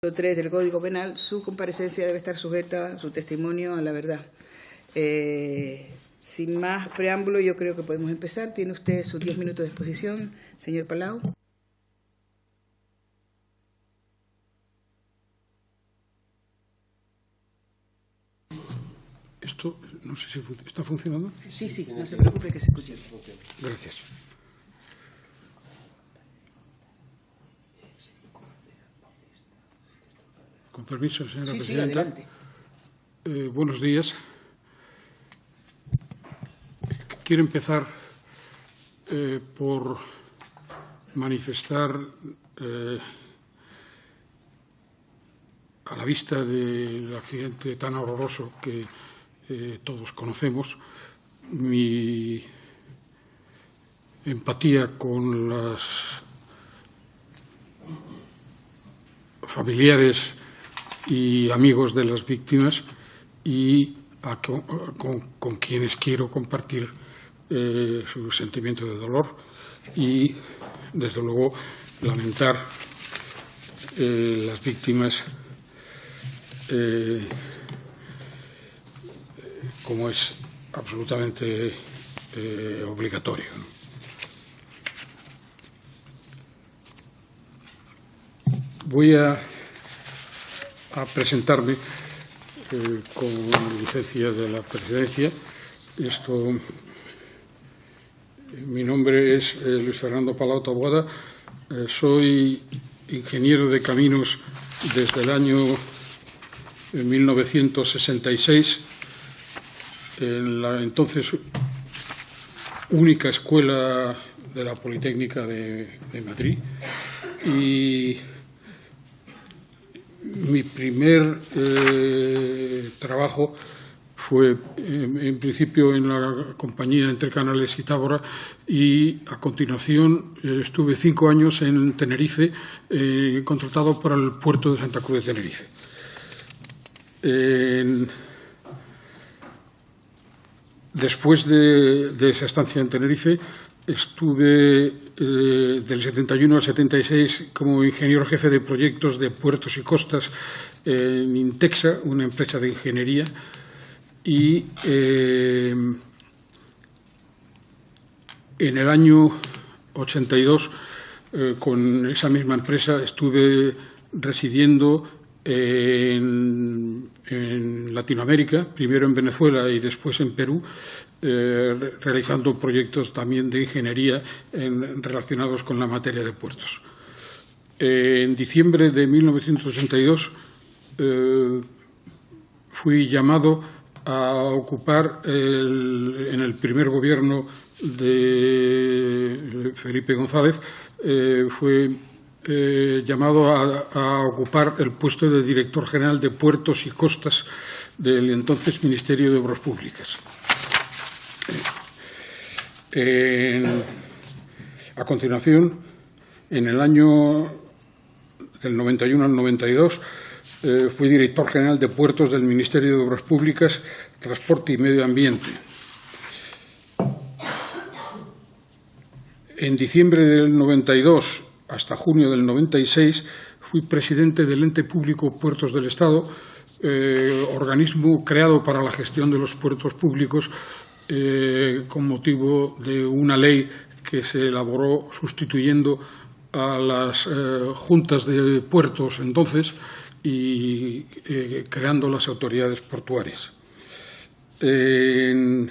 3 del Código Penal, su comparecencia debe estar sujeta, su testimonio, a la verdad. Sin más preámbulo, yo creo que podemos empezar. Tiene usted sus 10 minutos de exposición, señor Palau. Esto, no sé si está funcionando. Sí, no se preocupe que se escuche. Gracias. Con permiso, señora presidenta. Adelante. Buenos días. Quiero empezar por manifestar, a la vista del accidente tan horroroso que todos conocemos, mi empatía con las familiares y amigos de las víctimas y con quienes quiero compartir su sentimiento de dolor y, desde luego, lamentar las víctimas como es absolutamente obligatorio, ¿no? Voy a presentarme con licencia de la presidencia. Mi nombre es Luis Fernando Palau Taboada. Soy ingeniero de caminos desde el año 1966 en la entonces única escuela de la Politécnica de Madrid, y mi primer trabajo fue en principio en la compañía Entre Canales y Tábora, y a continuación estuve 5 años en Tenerife, contratado para el puerto de Santa Cruz de Tenerife. Después de esa estancia en Tenerife, estuve del 71 al 76 como ingeniero jefe de proyectos de puertos y costas en Intexa, una empresa de ingeniería, y en el año 82, con esa misma empresa, estuve residiendo en Latinoamérica, primero en Venezuela y después en Perú, realizando proyectos también de ingeniería relacionados con la materia de puertos. En diciembre de 1982 fui llamado a ocupar en el primer gobierno de Felipe González, fue llamado a ocupar el puesto de director general de Puertos y Costas del entonces Ministerio de Obras Públicas. A continuación, en el año del 91 al 92, fui director general de Puertos del Ministerio de Obras Públicas, Transporte y Medio Ambiente. En diciembre del 92 hasta junio del 96 fui presidente del ente público Puertos del Estado, organismo creado para la gestión de los puertos públicos con motivo de una ley que se elaboró sustituyendo a las juntas de puertos entonces y creando las autoridades portuarias. En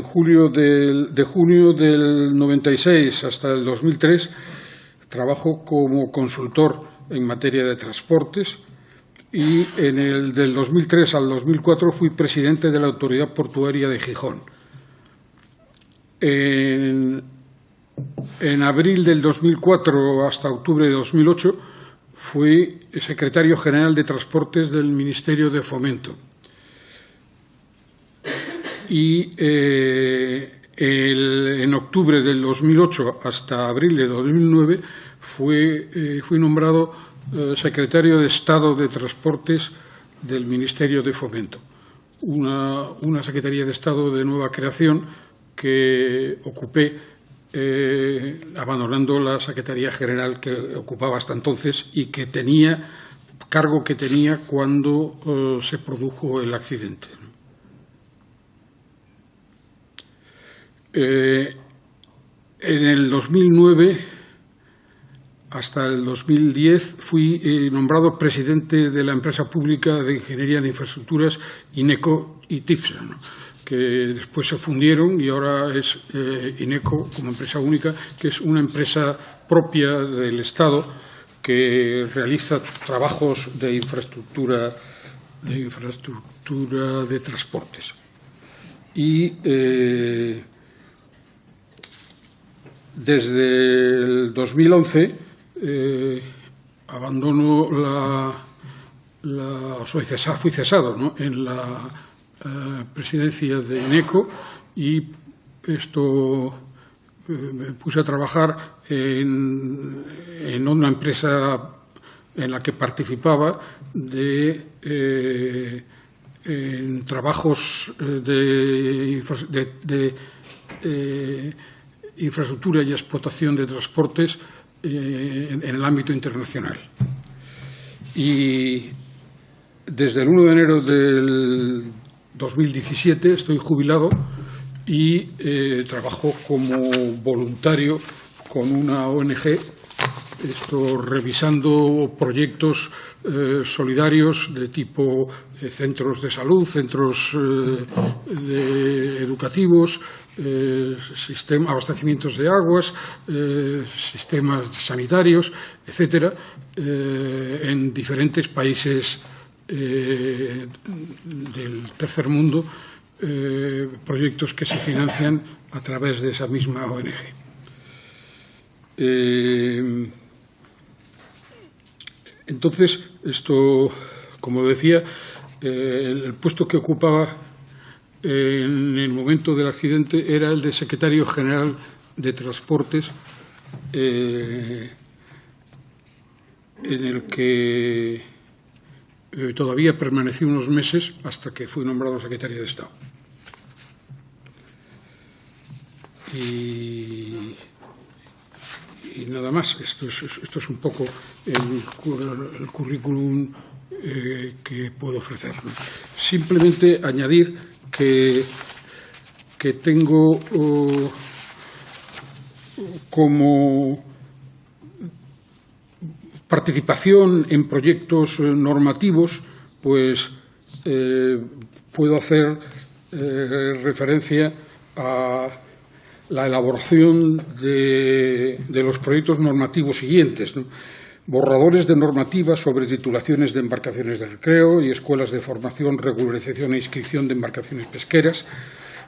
junio del 96 hasta el 2003 trabajo como consultor en materia de transportes, y en el del 2003 al 2004 fui presidente de la Autoridad Portuaria de Gijón. En abril del 2004 hasta octubre de 2008 fui secretario general de Transportes del Ministerio de Fomento. Y en octubre del 2008 hasta abril de 2009 fui nombrado secretario de Estado de Transportes del Ministerio de Fomento, una Secretaría de Estado de nueva creación que ocupé abandonando la Secretaría General que ocupaba hasta entonces y que tenía cargo que tenía cuando se produjo el accidente. En el 2009 hasta el 2010 fui nombrado presidente de la empresa pública de Ingeniería de Infraestructuras INECO y TIFSA, ¿no?, que después se fundieron y ahora es INECO como empresa única, que es una empresa propia del Estado que realiza trabajos de infraestructura de transportes. Y desde el 2011 abandono fui cesado, ¿no?, en la presidencia de INECO, y me puse a trabajar en una empresa en la que participaba en trabajos de infraestructura y explotación de transportes en el ámbito internacional. Y desde el 1 de enero del 2017 estoy jubilado y trabajo como voluntario con una ONG, revisando proyectos solidarios de tipo centros de salud, centros educativos, abastecimientos de aguas, sistemas sanitarios, etcétera, en diferentes países del tercer mundo, proyectos que se financian a través de esa misma ONG. Entonces, como decía, el puesto que ocupaba en el momento del accidente era el de secretario general de Transportes, en el que todavía permanecí unos meses hasta que fui nombrado secretario de Estado. Y nada más. Esto es un poco el currículum que puedo ofrecer, ¿no? Simplemente añadir que tengo como participación en proyectos normativos, pues puedo hacer referencia a la elaboración de los proyectos normativos siguientes, ¿no? Borradores de normativas sobre titulaciones de embarcaciones de recreo y escuelas de formación, regularización e inscripción de embarcaciones pesqueras,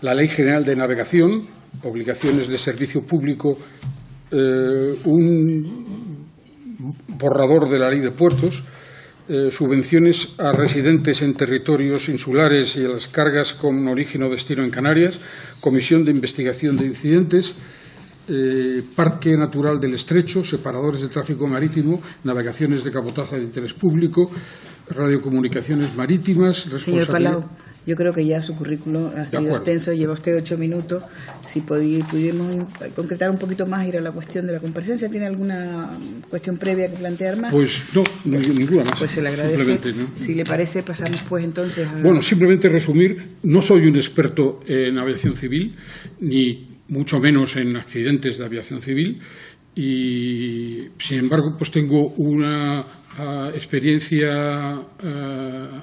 la Ley General de Navegación, obligaciones de servicio público, un borrador de la Ley de Puertos, subvenciones a residentes en territorios insulares y a las cargas con origen o destino en Canarias, Comisión de Investigación de Incidentes, Parque Natural del Estrecho, separadores de tráfico marítimo, navegaciones de cabotaje de interés público, radiocomunicaciones marítimas. Señor Palau, yo creo que ya su currículum ha sido extenso, lleva usted 8 minutos. Si pudiéramos concretar un poquito más, ir a la cuestión de la comparecencia. ¿Tiene alguna cuestión previa que plantear más? Pues no ninguna más. Pues se le agradece. ¿No? Si le parece, pasamos pues entonces a... Bueno, simplemente resumir, no soy un experto en aviación civil, ni mucho menos en accidentes de aviación civil, y sin embargo pues tengo una experiencia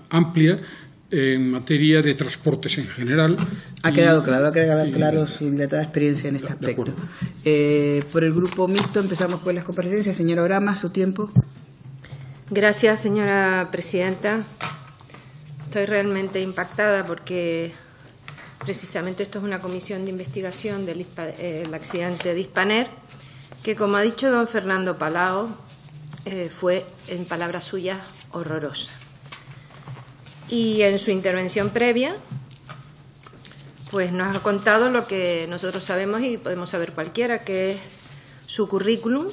amplia en materia de transportes en general. Ha quedado claro su dilatada experiencia en este aspecto. Por el grupo mixto empezamos con las comparecencias. Señora Orama, su tiempo. Gracias, señora presidenta. Estoy realmente impactada porque precisamente esto es una comisión de investigación del accidente de Hispaner, que, como ha dicho don Fernando Palau, fue, en palabras suyas, horrorosa. Y en su intervención previa, pues nos ha contado lo que nosotros sabemos y podemos saber cualquiera, que es su currículum,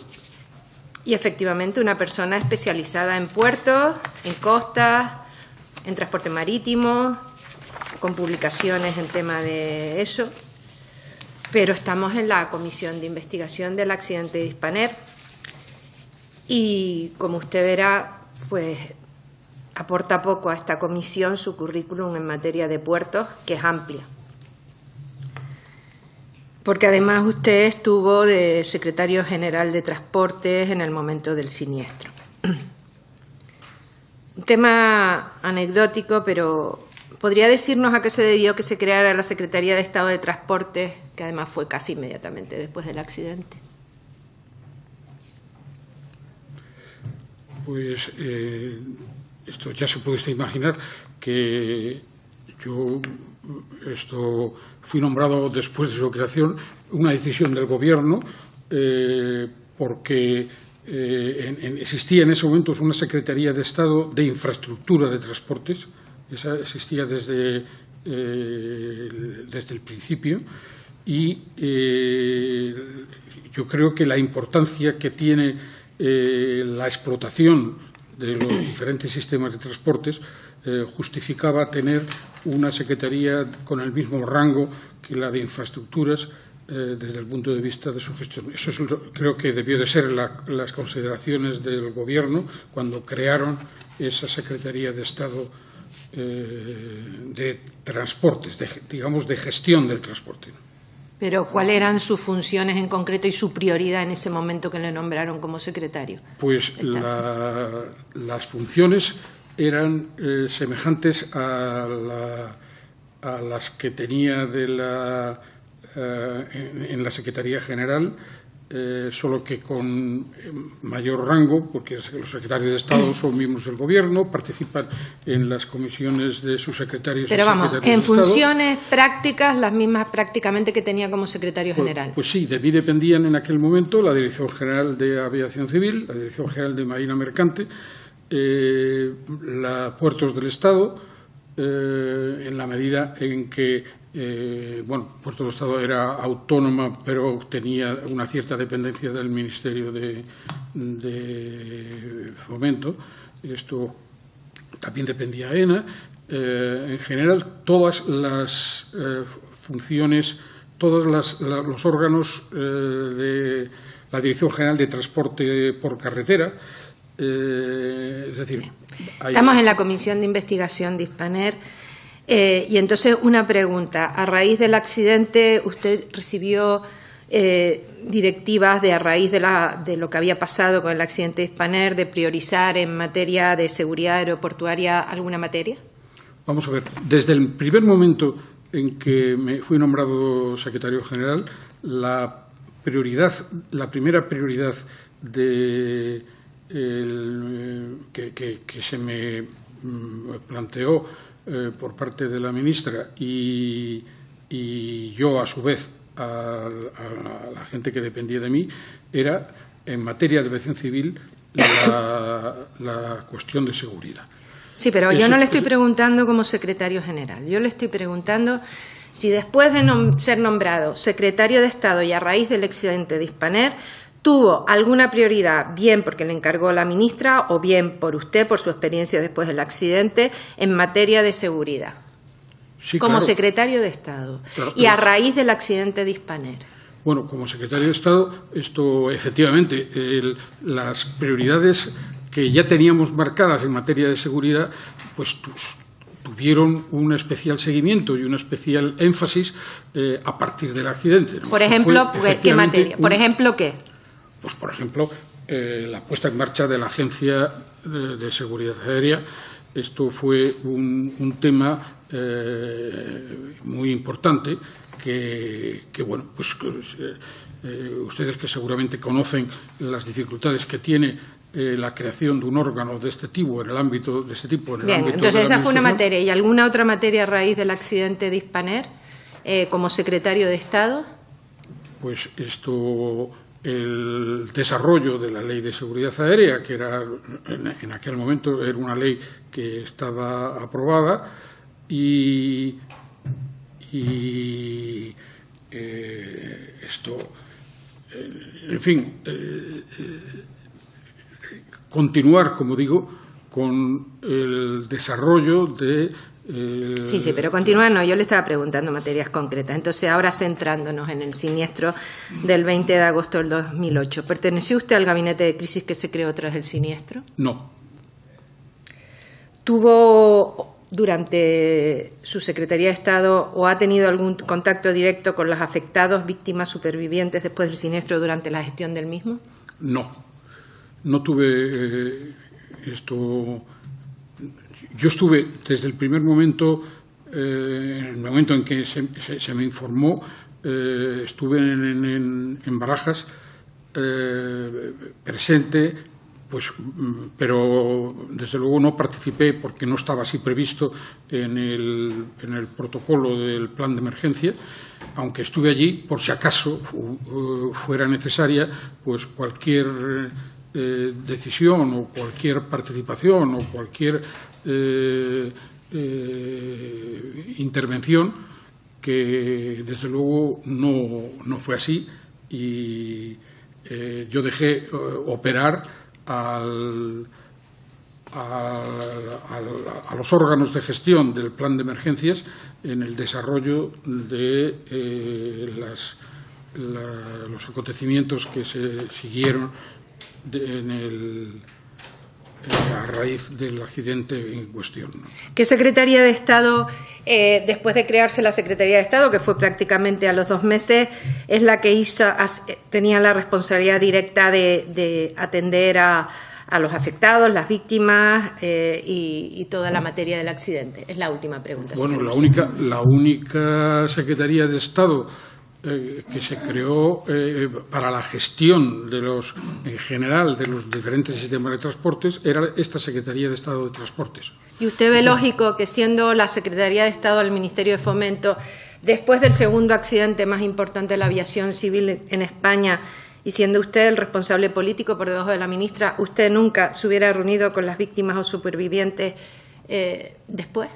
y efectivamente una persona especializada en puertos, en costas, en transporte marítimo, con publicaciones en tema de eso. pero estamos en la comisión de investigación del accidente de Hispaner y, como usted verá, pues aporta poco a esta comisión su currículum en materia de puertos, que es amplia. Porque además usted estuvo de secretario general de Transportes en el momento del siniestro. Un tema anecdótico, pero ¿podría decirnos a qué se debió que se creara la Secretaría de Estado de Transportes, que además fue casi inmediatamente después del accidente? Pues esto ya se puede usted imaginar que yo fui nombrado después de su creación, una decisión del Gobierno, porque existía en ese momento una Secretaría de Estado de Infraestructura de Transportes. Esa existía desde el principio y yo creo que la importancia que tiene la explotación de los diferentes sistemas de transportes justificaba tener una secretaría con el mismo rango que la de infraestructuras desde el punto de vista de su gestión. Eso creo que debió de ser las consideraciones del Gobierno cuando crearon esa Secretaría de Estado de Transportes, digamos de gestión del transporte. Pero ¿cuáles eran sus funciones en concreto y su prioridad en ese momento que le nombraron como secretario? Pues las funciones eran semejantes a las que tenía en la Secretaría General, solo que con mayor rango, porque los secretarios de Estado son miembros del Gobierno, participan en las comisiones de sus secretarios. Pero vamos, en funciones prácticas, las mismas prácticamente que tenía como secretario general. Pues sí, de mí dependían en aquel momento la Dirección General de Aviación Civil, la Dirección General de Marina Mercante, la Puertos del Estado, en la medida en que Puertos del Estado era autónoma, pero tenía una cierta dependencia del Ministerio de Fomento. Esto también dependía de AENA. En general, todas las funciones, todos los órganos de la Dirección General de Transporte por Carretera, es decir, estamos en la comisión de investigación de Hispaner. Y entonces una pregunta, a raíz del accidente usted recibió directivas a raíz de lo que había pasado con el accidente de Hispaner, de priorizar en materia de seguridad aeroportuaria alguna materia. Vamos a ver, desde el primer momento en que me fui nombrado secretario general, la primera prioridad que se me planteó por parte de la ministra y yo, a su vez, a la gente que dependía de mí, era, en materia de aviación civil, la cuestión de seguridad. Sí, pero yo no le estoy preguntando como secretario general. Yo le estoy preguntando si después de ser nombrado secretario de Estado y a raíz del accidente de Hispaner, ¿tuvo alguna prioridad, bien porque le encargó la ministra o bien por usted, por su experiencia después del accidente, en materia de seguridad? Sí, como claro, secretario de Estado. Claro, y a raíz del accidente de Hispaner. Bueno, como secretario de Estado, esto efectivamente, las prioridades que ya teníamos marcadas en materia de seguridad, pues tuvieron un especial seguimiento y un especial énfasis a partir del accidente, ¿no? Por ejemplo, ¿qué materia? ¿Por ejemplo qué? Pues, por ejemplo, la puesta en marcha de la Agencia de Seguridad Aérea. Esto fue un tema muy importante que ustedes que seguramente conocen las dificultades que tiene la creación de un órgano de este tipo en el ámbito de este tipo. Bien, entonces esa fue una materia. ¿Y alguna otra materia a raíz del accidente de Hispaner como secretario de Estado? Pues el desarrollo de la Ley de Seguridad Aérea, que era en aquel momento era una ley que estaba aprobada y en fin, continuar, como digo, con el desarrollo de Sí, pero continuando, yo le estaba preguntando materias concretas. Entonces, ahora centrándonos en el siniestro del 20 de agosto del 2008. ¿Perteneció usted al gabinete de crisis que se creó tras el siniestro? No. ¿Tuvo durante su Secretaría de Estado o ha tenido algún contacto directo con los afectados, víctimas, supervivientes después del siniestro durante la gestión del mismo? No. No tuve esto. Yo estuve desde el primer momento, en el momento en que se me informó, estuve en Barajas, presente, pues, pero desde luego no participé porque no estaba así previsto en el protocolo del plan de emergencia, aunque estuve allí por si acaso fuera necesaria, pues cualquier decisión o cualquier participación o cualquier intervención, que desde luego no fue así, y yo dejé operar a los órganos de gestión del plan de emergencias en el desarrollo de los acontecimientos que se siguieron a raíz del accidente en cuestión. ¿Qué Secretaría de Estado, después de crearse la Secretaría de Estado, que fue prácticamente a los 2 meses, es la que tenía la responsabilidad directa de atender a los afectados, las víctimas y toda la materia del accidente? Es la última pregunta. Bueno, la única Secretaría de Estado que se creó para la gestión en general de los diferentes sistemas de transportes era esta Secretaría de Estado de Transportes. ¿Y usted ve lógico que, siendo la Secretaría de Estado del Ministerio de Fomento, después del segundo accidente más importante de la aviación civil en España, y siendo usted el responsable político por debajo de la ministra, usted nunca se hubiera reunido con las víctimas o supervivientes después?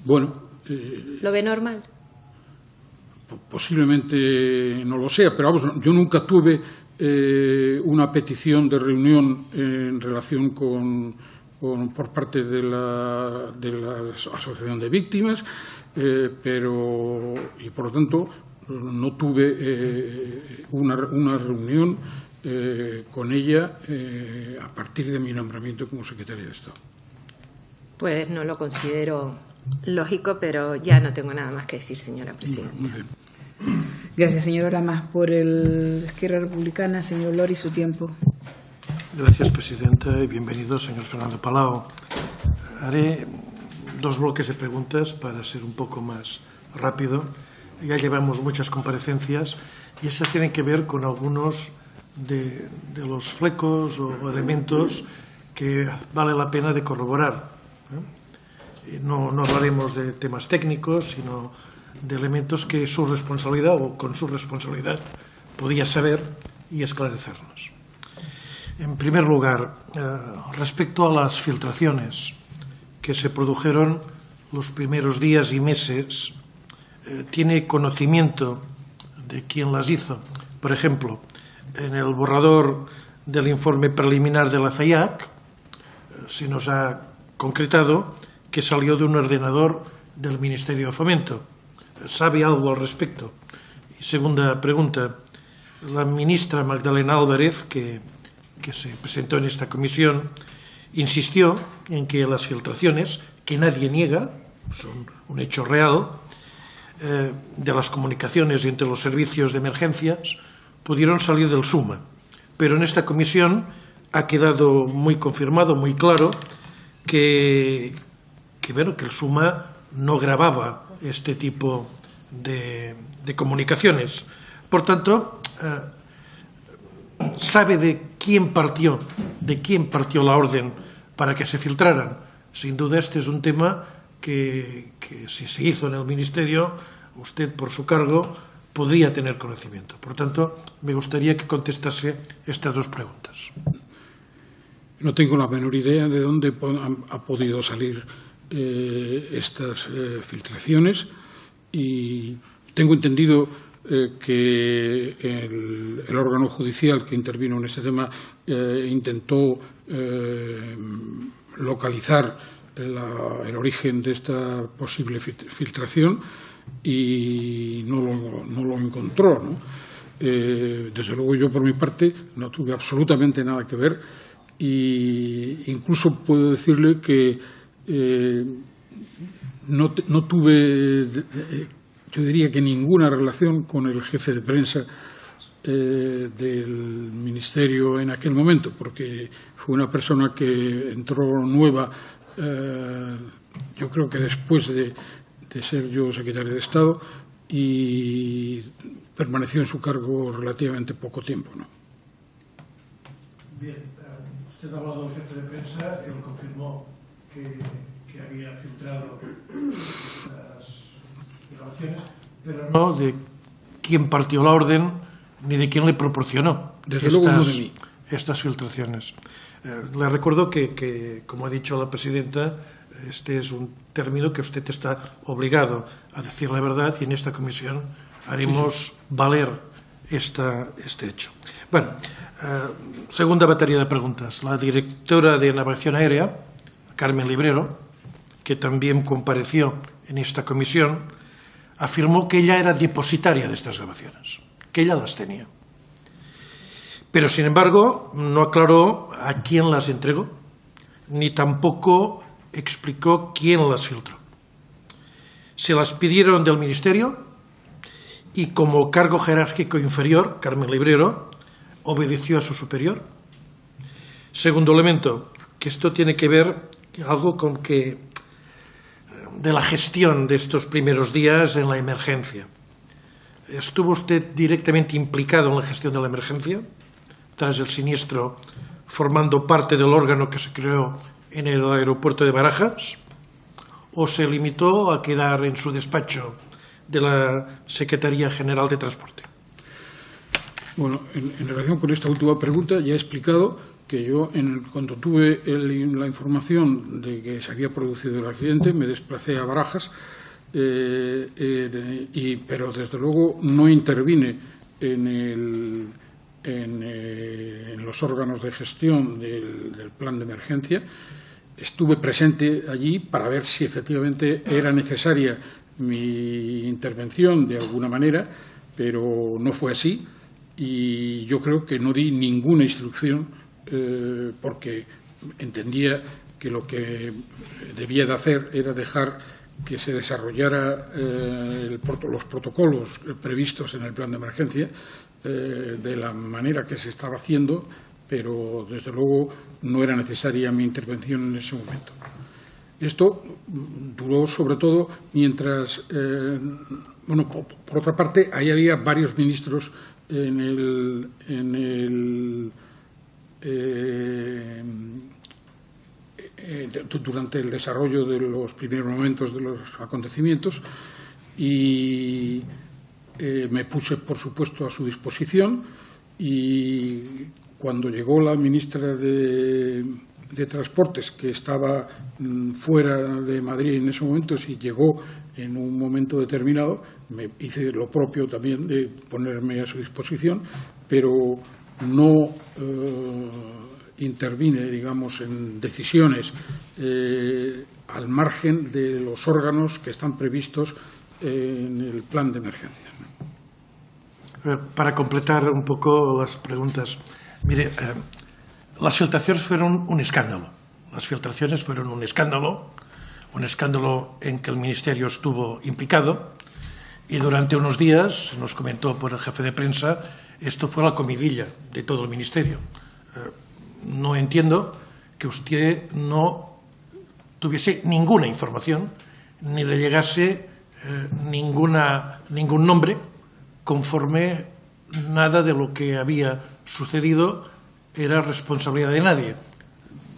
Bueno. ¿Lo ve normal? Posiblemente no lo sea, pero vamos, yo nunca tuve una petición de reunión en relación por parte de la Asociación de Víctimas, y por lo tanto no tuve una reunión con ella a partir de mi nombramiento como secretaria de Estado. Pues no lo considero lógico, pero ya no tengo nada más que decir, señora presidenta. Muy bien. Gracias, señora Lamas. Por el Esquerra Republicana, señor Lori, su tiempo. Gracias, presidenta, y bienvenido, señor Fernando Palau. Haré 2 bloques de preguntas para ser un poco más rápido. Ya llevamos muchas comparecencias y estas tienen que ver con algunos de los flecos o elementos que vale la pena de corroborar. No hablaremos de temas técnicos, sino de elementos que su responsabilidad o con su responsabilidad podía saber y esclarecernos. En primer lugar, respecto a las filtraciones que se produjeron los primeros días y meses, ¿tiene conocimiento de quién las hizo? Por ejemplo, en el borrador del informe preliminar de la CEIAC se nos ha concretado que salió de un ordenador del Ministerio de Fomento. ¿Sabe algo al respecto? Y segunda pregunta, la ministra Magdalena Álvarez, que se presentó en esta comisión, insistió en que las filtraciones, que nadie niega, son un hecho real, de las comunicaciones entre los servicios de emergencias, pudieron salir del SUMA. Pero en esta comisión ha quedado muy confirmado, muy claro, que el SUMA no grababa este tipo de comunicaciones. Por tanto, ¿sabe de quién partió la orden para que se filtraran? Sin duda este es un tema que si se hizo en el Ministerio, usted por su cargo podría tener conocimiento. Por tanto, me gustaría que contestase estas 2 preguntas. No tengo la menor idea de dónde ha podido salir estas filtraciones, y tengo entendido que el órgano judicial que intervino en este tema intentó localizar el origen de esta posible filtración y no lo encontró, ¿no? Desde luego yo por mi parte no tuve absolutamente nada que ver e incluso puedo decirle que no tuve, yo diría que ninguna relación con el jefe de prensa del ministerio en aquel momento, porque fue una persona que entró nueva, yo creo que después de ser yo secretario de Estado, y permaneció en su cargo relativamente poco tiempo, ¿no? Bien, usted ha hablado del jefe de prensa, él confirmó que había filtrado estas grabaciones, pero no de quién partió la orden ni de quién le proporcionó estas filtraciones. Le recuerdo que, como ha dicho la presidenta, este es un término que usted está obligado a decir la verdad y en esta comisión haremos valer este hecho. Bueno, segunda batería de preguntas. La directora de Navegación Aérea, Carmen Librero, que también compareció en esta comisión, afirmó que ella era depositaria de estas grabaciones, que ella las tenía. Pero, sin embargo, no aclaró a quién las entregó, ni tampoco explicó quién las filtró. Se las pidieron del Ministerio y, como cargo jerárquico inferior, Carmen Librero obedeció a su superior. Segundo elemento, que esto tiene que ver algo con que de la gestión de estos primeros días en la emergencia. ¿Estuvo usted directamente implicado en la gestión de la emergencia, tras el siniestro, formando parte del órgano que se creó en el aeropuerto de Barajas? ¿O se limitó a quedar en su despacho de la Secretaría General de Transporte? Bueno, en relación con esta última pregunta ya he explicado que yo, cuando tuve la información de que se había producido el accidente, me desplacé a Barajas, pero desde luego no intervine en los órganos de gestión del plan de emergencia. Estuve presente allí para ver si efectivamente era necesaria mi intervención de alguna manera, pero no fue así y yo creo que no di ninguna instrucción porque entendía que lo que debía de hacer era dejar que se desarrollara los protocolos previstos en el plan de emergencia de la manera que se estaba haciendo, pero desde luego no era necesaria mi intervención en ese momento. Esto duró sobre todo mientras, bueno, por otra parte, ahí había varios ministros durante el desarrollo de los primeros momentos de los acontecimientos y me puse, por supuesto, a su disposición y cuando llegó la ministra de Transportes, que estaba fuera de Madrid en ese momento, y llegó en un momento determinado, me hice lo propio también de ponerme a su disposición, pero no intervine, digamos, en decisiones al margen de los órganos que están previstos en el plan de emergencia. Para completar un poco las preguntas, mire, las filtraciones fueron un escándalo. Las filtraciones fueron un escándalo en que el Ministerio estuvo implicado y durante unos días, nos comentó por el jefe de prensa, esto fue la comidilla de todo el Ministerio. No entiendo que usted no tuviese ninguna información ni le llegase ningún nombre conforme nada de lo que había sucedido era responsabilidad de nadie.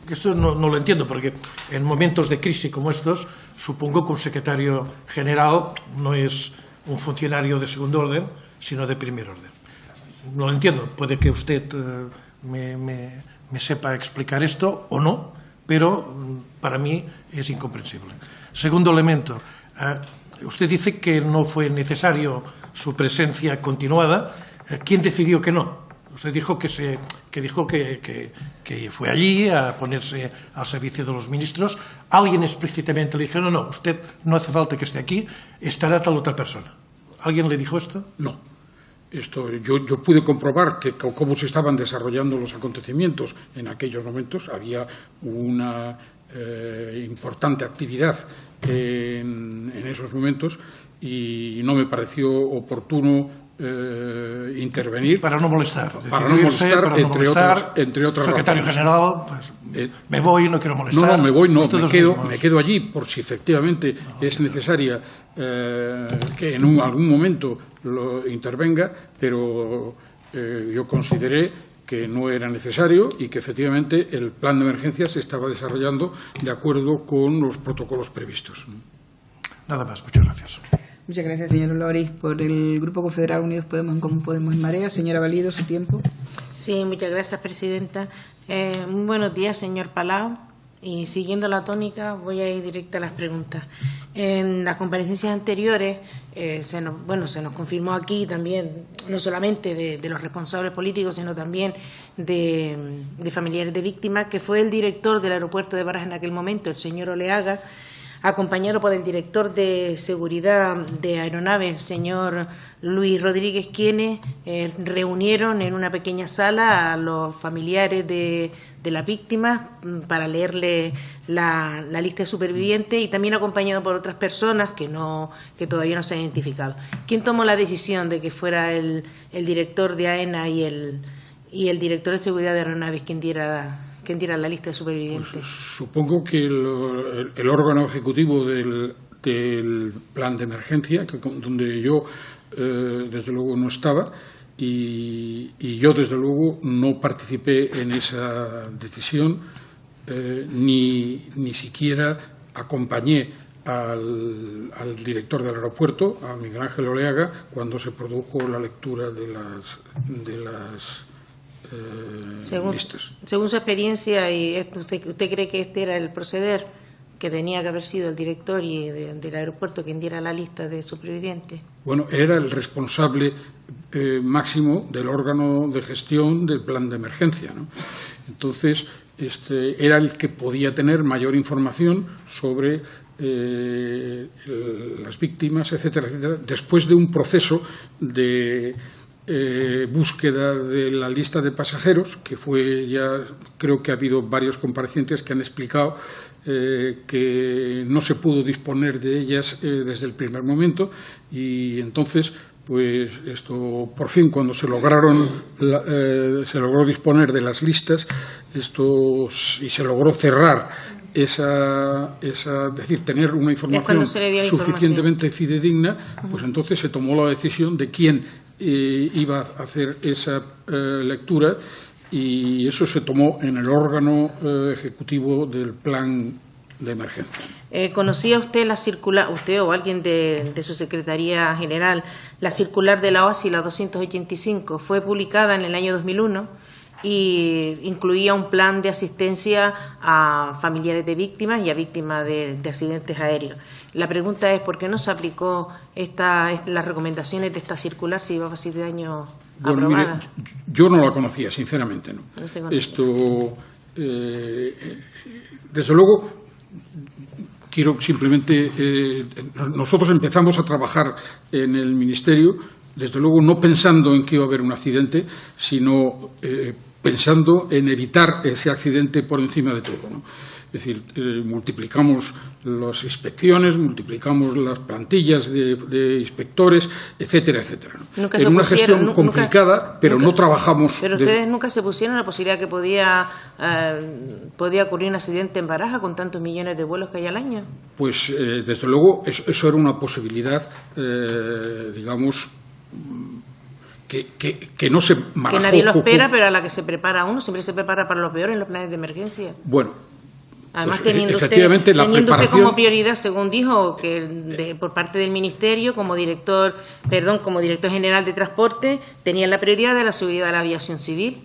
Esto no lo entiendo, porque en momentos de crisis como estos, supongo que un secretario general no es un funcionario de segundo orden, sino de primer orden. No lo entiendo. Puede que usted me sepa explicar esto o no, pero para mí es incomprensible. Segundo elemento, usted dice que no fue necesario su presencia continuada. ¿Quién decidió que no? Usted dijo que fue allí a ponerse al servicio de los ministros. Alguien explícitamente le dijeron, no, usted no hace falta que esté aquí, estará tal otra persona. ¿Alguien le dijo esto? No. Yo pude comprobar cómo se estaban desarrollando los acontecimientos en aquellos momentos. Había una importante actividad en esos momentos y no me pareció oportuno intervenir. Para no molestar. Entre otras secretario razones. general, pues, me voy, no quiero molestar. No, me voy, no, me quedo allí por si efectivamente es necesaria que en algún momento lo intervenga, pero yo consideré que no era necesario y que efectivamente el plan de emergencia se estaba desarrollando de acuerdo con los protocolos previstos. Nada más, muchas gracias. Muchas gracias, señor Loris. Por el Grupo Confederal Unidos Podemos, como Podemos en Marea, señora Valido, su tiempo. Sí, muchas gracias, presidenta. Muy buenos días, señor Palau. Y siguiendo la tónica, voy a ir directa a las preguntas. En las comparecencias anteriores se nos confirmó aquí también, no solamente de los responsables políticos, sino también de familiares de víctimas, que fue el director del aeropuerto de Barajas en aquel momento, el señor Oleaga, acompañado por el director de seguridad de aeronaves, el señor Luis Rodríguez, quienes reunieron en una pequeña sala a los familiares de las víctimas para leerle la lista de supervivientes, y también acompañado por otras personas que todavía no se han identificado. ¿Quién tomó la decisión de que fuera el director de AENA y el director de seguridad de aeronaves quien diera la lista de supervivientes? Pues, supongo que el órgano ejecutivo del plan de emergencia, donde yo desde luego no estaba, y yo desde luego no participé en esa decisión, ni siquiera acompañé al director del aeropuerto, a Miguel Ángel Oleaga, cuando se produjo la lectura de las listas. Según su experiencia, ¿usted cree que este era el proceder, que tenía que haber sido el director del aeropuerto quien diera la lista de supervivientes? Bueno, era el responsable máximo del órgano de gestión del plan de emergencia, ¿no? Entonces, era el que podía tener mayor información sobre las víctimas, etcétera, etcétera, después de un proceso de búsqueda de la lista de pasajeros, que fue ya, creo que ha habido varios comparecientes que han explicado que no se pudo disponer de ellas desde el primer momento, y entonces pues por fin, cuando se logró disponer de las listas y se logró cerrar es decir, tener una información suficientemente fidedigna, pues entonces se tomó la decisión de quién iba a hacer esa lectura, y eso se tomó en el órgano ejecutivo del plan de emergencia. ¿Conocía usted la circular, usted o alguien de su Secretaría General, la circular de la OASI, la 285? Fue publicada en el año 2001 y incluía un plan de asistencia a familiares de víctimas y a víctimas de accidentes aéreos. La pregunta es, ¿por qué no se aplicó las recomendaciones de esta circular si llevaba 7 años aprobada? Mire, yo no la conocía, sinceramente, ¿no? No se conocía. Desde luego, quiero simplemente... nosotros empezamos a trabajar en el Ministerio, desde luego no pensando en que iba a haber un accidente, sino pensando en evitar ese accidente por encima de todo, ¿no? Es decir, multiplicamos las inspecciones, multiplicamos las plantillas de inspectores, etcétera, etcétera, ¿no? En una gestión complicada, pero no trabajamos... Pero ustedes nunca se pusieron la posibilidad que podía ocurrir un accidente en Barajas con tantos millones de vuelos que hay al año. Pues desde luego eso era una posibilidad, digamos... Que no se manejó. Que nadie lo espera, pero a la que se prepara uno, siempre se prepara para lo peor en los planes de emergencia. Bueno, además, pues, teniendo usted como prioridad, según dijo, que por parte del Ministerio, como director general de transporte, tenía la prioridad de la seguridad de la aviación civil.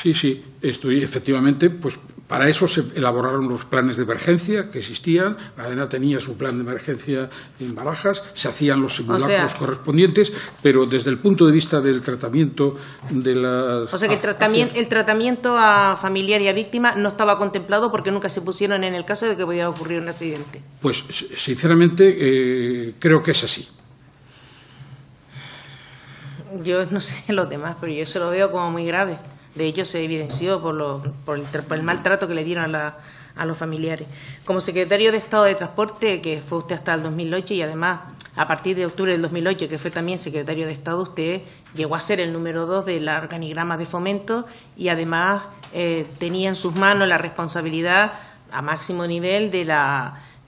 Sí, efectivamente, pues Para eso se elaboraron los planes de emergencia que existían. AENA tenía su plan de emergencia en Barajas, se hacían los simulacros correspondientes, pero desde el punto de vista del tratamiento de las... O sea que el tratamiento a familiar y a víctima no estaba contemplado porque nunca se pusieron en el caso de que podía ocurrir un accidente. Pues sinceramente creo que es así. Yo no sé los demás, pero yo se lo veo como muy grave. De hecho, se evidenció por el maltrato que le dieron a los familiares. Como secretario de Estado de Transporte, que fue usted hasta el 2008, y además, a partir de octubre del 2008, que fue también secretario de Estado, usted llegó a ser el número 2 del organigrama de fomento y además tenía en sus manos la responsabilidad a máximo nivel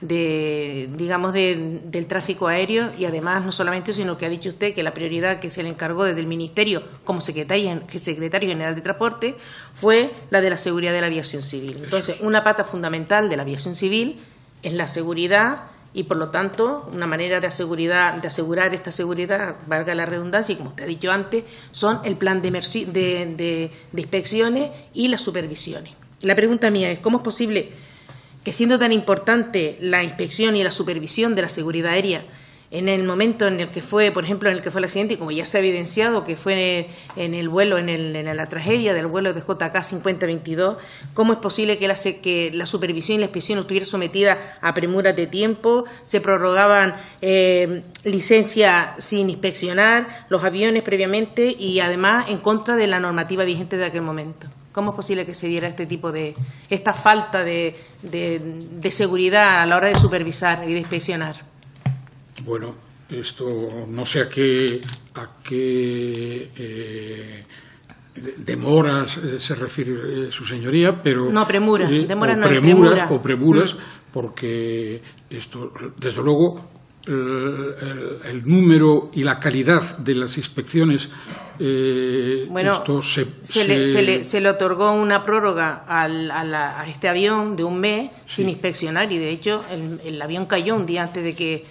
del tráfico aéreo, y además no solamente eso, sino que ha dicho usted que la prioridad que se le encargó desde el Ministerio como secretario general de Transporte fue la de la seguridad de la aviación civil. Entonces, una pata fundamental de la aviación civil es la seguridad, y por lo tanto una manera de asegurar esta seguridad, valga la redundancia, y como usted ha dicho antes, son el plan de inspecciones y las supervisiones. La pregunta mía es, ¿cómo es posible que, siendo tan importante la inspección y la supervisión de la seguridad aérea, en el momento en el que fue, por ejemplo, en el que fue el accidente, y como ya se ha evidenciado que fue en el vuelo, en la tragedia del vuelo de JK 5022, cómo es posible que la supervisión y la inspección estuviera sometida a premuras de tiempo, se prorrogaban licencias sin inspeccionar los aviones previamente y además en contra de la normativa vigente de aquel momento? ¿Cómo es posible que se diera esta falta de seguridad a la hora de supervisar y de inspeccionar? Bueno, esto no sé a qué demoras se refiere su señoría, pero... No, premura, demoras no, premura. O premuras, porque esto, desde luego, el número y la calidad de las inspecciones, esto se le otorgó una prórroga a este avión de un mes sin inspeccionar, y de hecho el avión cayó un día antes de que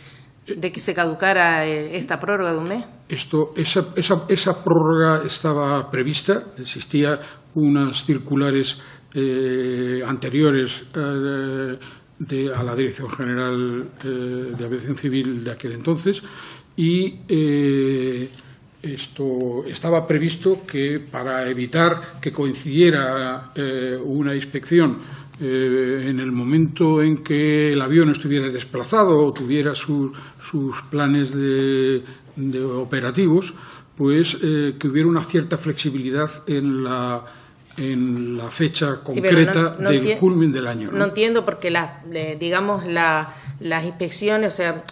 se caducara esta prórroga de un mes. Esa prórroga estaba prevista, existían unas circulares anteriores a la Dirección General de Aviación Civil de aquel entonces, y esto estaba previsto que, para evitar que coincidiera una inspección en el momento en que el avión estuviera desplazado o tuviera sus planes de operativos, pues que hubiera una cierta flexibilidad en la fecha concreta del culmen del año. No entiendo, porque las inspecciones, o sea,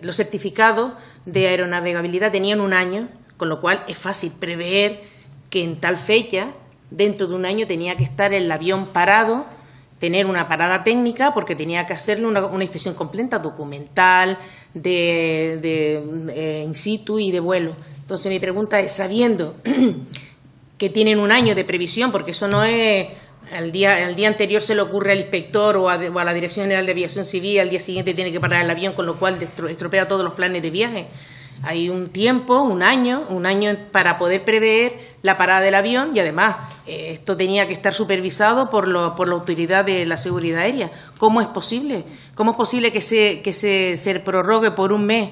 los certificados de aeronavegabilidad tenían un año, con lo cual es fácil prever que en tal fecha, dentro de un año, tenía que estar el avión parado, tener una parada técnica, porque tenía que hacerle una inspección completa, documental, in situ y de vuelo. Entonces mi pregunta es, sabiendo que tienen un año de previsión, porque eso no es al día anterior se le ocurre al inspector o a la Dirección General de Aviación Civil, al día siguiente tiene que parar el avión, con lo cual estropea todos los planes de viaje. Hay un tiempo, un año para poder prever la parada del avión, y además esto tenía que estar supervisado por la autoridad de la seguridad aérea. ¿Cómo es posible? ¿Cómo es posible que se prorrogue por un mes?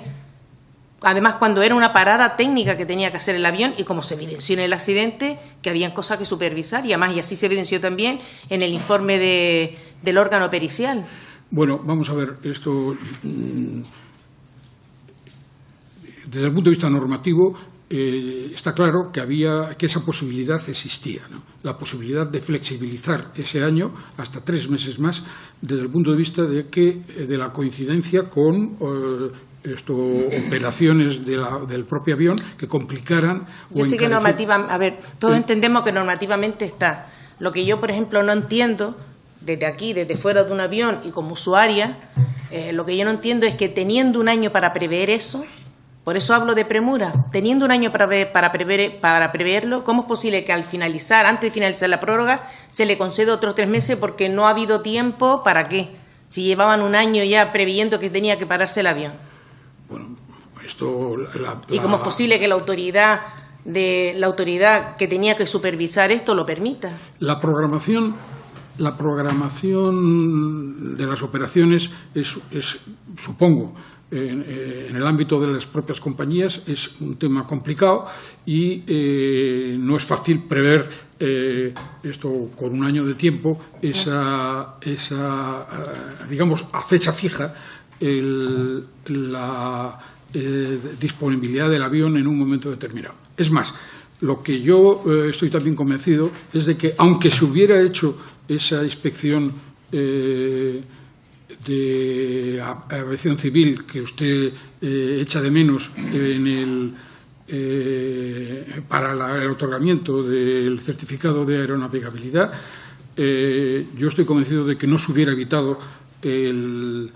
Además, cuando era una parada técnica que tenía que hacer el avión, y como se evidenció en el accidente, que habían cosas que supervisar, y además, y así se evidenció también en el informe del órgano pericial. Bueno, vamos a ver, esto... Desde el punto de vista normativo, está claro que esa posibilidad existía, ¿no? La posibilidad de flexibilizar ese año hasta 3 meses más, desde el punto de vista de la coincidencia con operaciones del propio avión que complicaran. Yo sé que todos entendemos que normativamente está. Lo que yo, por ejemplo, no entiendo, desde aquí, desde fuera de un avión y como usuaria, lo que yo no entiendo es que, teniendo un año para prever eso, por eso hablo de premura, teniendo un año para preverlo, ¿cómo es posible que antes de finalizar la prórroga, se le conceda otros 3 meses porque no ha habido tiempo? ¿Para qué? Si llevaban un año ya previendo que tenía que pararse el avión. Bueno, ¿Y cómo es posible que la autoridad que tenía que supervisar esto lo permita? La programación la programación de las operaciones es supongo, en el ámbito de las propias compañías es un tema complicado y no es fácil prever esto con un año de tiempo, digamos, a fecha fija, la disponibilidad del avión en un momento determinado. Es más, lo que yo estoy también convencido es de que, aunque se hubiera hecho esa inspección de aviación civil que usted echa de menos para el otorgamiento del certificado de aeronavegabilidad, yo estoy convencido de que no se hubiera evitado el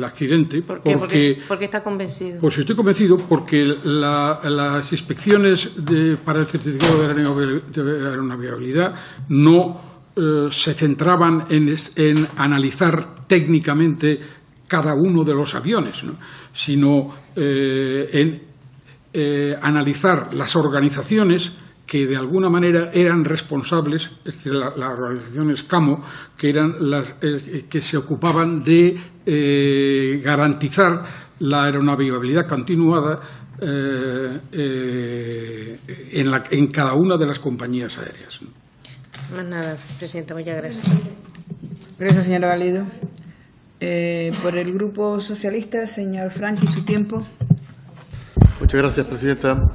accidente. ¿Por qué está convencido? Pues estoy convencido porque las inspecciones para el certificado de aeronavegabilidad no se centraban en analizar técnicamente cada uno de los aviones, ¿no?, sino en analizar las organizaciones que de alguna manera eran responsables, es decir, las organizaciones CAMO, que eran las que se ocupaban de garantizar la aeronavegabilidad continuada en cada una de las compañías aéreas. Más nada, Presidenta, muchas gracias. Gracias, señora Valido. Por el Grupo Socialista, señor Franqui, su tiempo. Muchas gracias, Presidenta.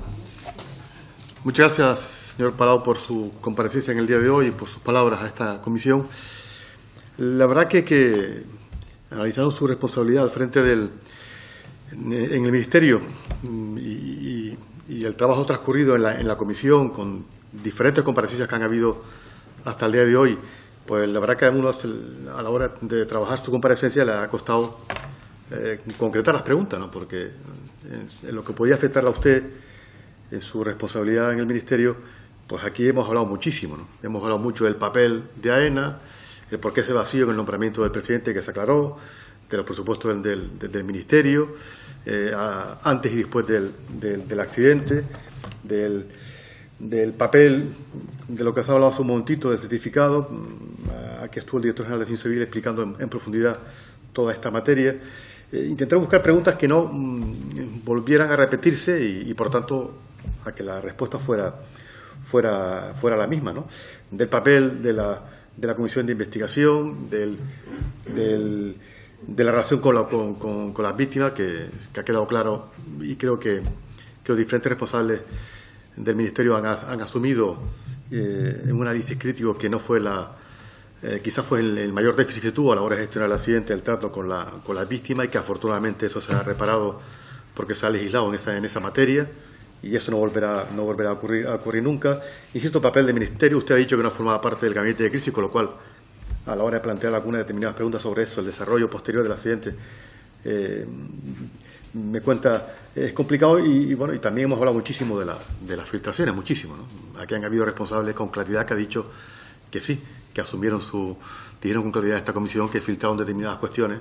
Muchas gracias, señor Palau, por su comparecencia en el día de hoy y por sus palabras a esta comisión. La verdad que analizando su responsabilidad al frente en el Ministerio y el trabajo transcurrido en la comisión con diferentes comparecencias que han habido hasta el día de hoy, pues la verdad que a uno a la hora de trabajar su comparecencia le ha costado concretar las preguntas, ¿no? Porque en lo que podía afectarle a usted en su responsabilidad en el Ministerio, pues aquí hemos hablado muchísimo, ¿no? Hemos hablado mucho del papel de AENA, el por qué ese vacío en el nombramiento del presidente que se aclaró, de los presupuestos del Ministerio, antes y después del accidente, del papel de lo que se ha hablado hace un momentito del certificado. Aquí estuvo el director general de Aviación Civil explicando en profundidad toda esta materia. Intenté buscar preguntas que no volvieran a repetirse y por tanto a que la respuesta fuera la misma, ¿no? Del papel de la comisión de investigación, de la relación con las víctimas, que ha quedado claro, y creo que los diferentes responsables del Ministerio han asumido en un análisis crítico que no fue quizás fue el mayor déficit que tuvo a la hora de gestionar el accidente, el trato con las víctimas, y que afortunadamente eso se ha reparado porque se ha legislado en esa materia y eso no volverá a ocurrir nunca. Insisto, el papel del Ministerio, usted ha dicho que no formaba parte del gabinete de crisis, con lo cual a la hora de plantear algunas determinadas preguntas sobre eso, el desarrollo posterior del accidente, me cuenta, es complicado y bueno, y también hemos hablado muchísimo de las filtraciones, muchísimo, ¿no? Aquí han habido responsables con claridad que ha dicho que sí, que dijeron con claridad a esta comisión que filtraron determinadas cuestiones